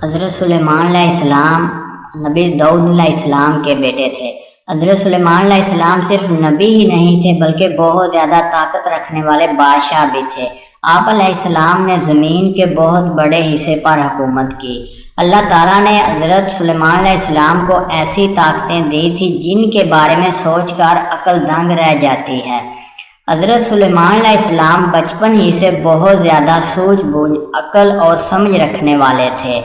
حضرت سلیمان علیہ السلام نبی داؤد علیہ السلام کے بیٹے تھے۔ حضرت سلیمان علیہ السلام صرف نبی ہی نہیں تھے بلکہ بہت زیادہ طاقت رکھنے والے بادشاہ بھی تھے۔ آپ علیہ السلام نے زمین کے بہت بڑے حصے پر حکومت کی۔ اللہ تعالیٰ نے حضرت سلیمان علیہ السلام کو ایسی طاقتیں دی تھی جن کے بارے میں سوچ کر عقل دنگ رہ جاتی ہے۔ حضرت سلیمان علیہ السلام بچپن ہی سے بہت زیادہ سوجھ بوجھ، عقل اور سمجھ رکھنے والے تھے۔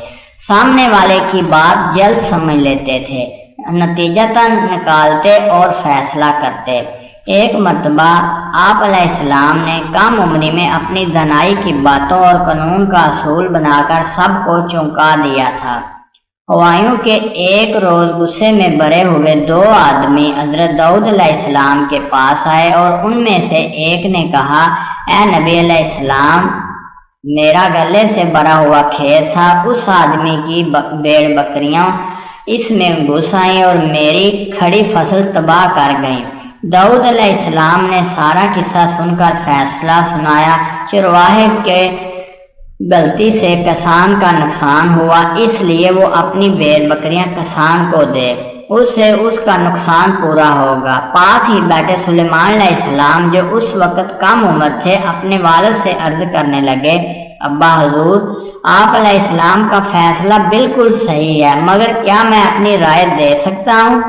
سامنے والے کی بات جلد سمجھ لیتے تھے، نتیجتاً نکالتے اور فیصلہ کرتے۔ ایک مرتبہ آپ علیہ السلام نے کم عمری میں اپنی دانائی کی باتوں اور قانون کا اصول بنا کر سب کو چونکا دیا تھا۔ ہوائیوں کے ایک روز غصے میں بھرے ہوئے دو آدمی حضرت داؤد علیہ السلام کے پاس آئے اور ان میں سے ایک نے کہا، اے نبی علیہ السلام، میرا غلے سے بھرا ہوا کھیت تھا، اس آدمی کی بھیڑ بکریاں اس میں گھس آئیں اور میری کھڑی فصل تباہ کر گئیں۔ داؤد علیہ السلام نے سارا قصہ سن کر فیصلہ سنایا، چرواہے کے غلطی سے کسان کا نقصان ہوا، اس لیے وہ اپنی بھیڑ بکریاں کسان کو دے، اس سے اس کا نقصان پورا ہوگا۔ پاس ہی بیٹھے سلیمان علیہ السلام جو اس وقت کم عمر تھے اپنے والد سے عرض کرنے لگے، ابا حضور، آپ علیہ السلام کا فیصلہ بالکل صحیح ہے، مگر کیا میں اپنی رائے دے سکتا ہوں؟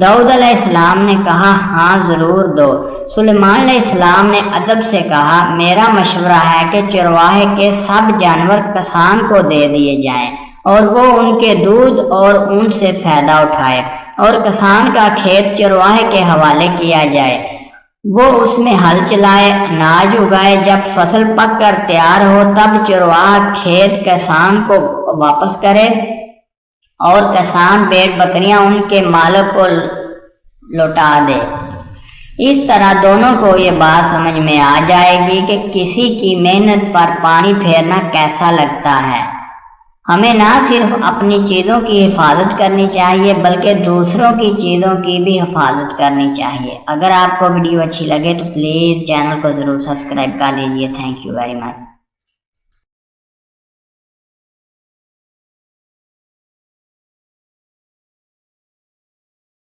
داؤد علیہ السلام نے کہا، ہاں ضرور دو۔ سلیمان علیہ السلام نے ادب سے کہا، میرا مشورہ ہے کہ چرواہے کے سب جانور کسان کو دے دیے جائیں اور وہ ان کے دودھ اور اون سے فائدہ اٹھائے، اور کسان کا کھیت چرواہے کے حوالے کیا جائے، وہ اس میں ہل چلائے، اناج اگائے، جب فصل پک کر تیار ہو تب چرواہا کھیت کسان کو واپس کرے اور کسان بھیڑ بکریاں ان کے مالک کو لوٹا دے۔ اس طرح دونوں کو یہ بات سمجھ میں آ جائے گی کہ کسی کی محنت پر پانی پھیرنا کیسا لگتا ہے۔ ہمیں نہ صرف اپنی چیزوں کی حفاظت کرنی چاہیے بلکہ دوسروں کی چیزوں کی بھی حفاظت کرنی چاہیے۔ اگر آپ کو ویڈیو اچھی لگے تو پلیز چینل کو ضرور سبسکرائب کر لیجیے۔ Thank you very much.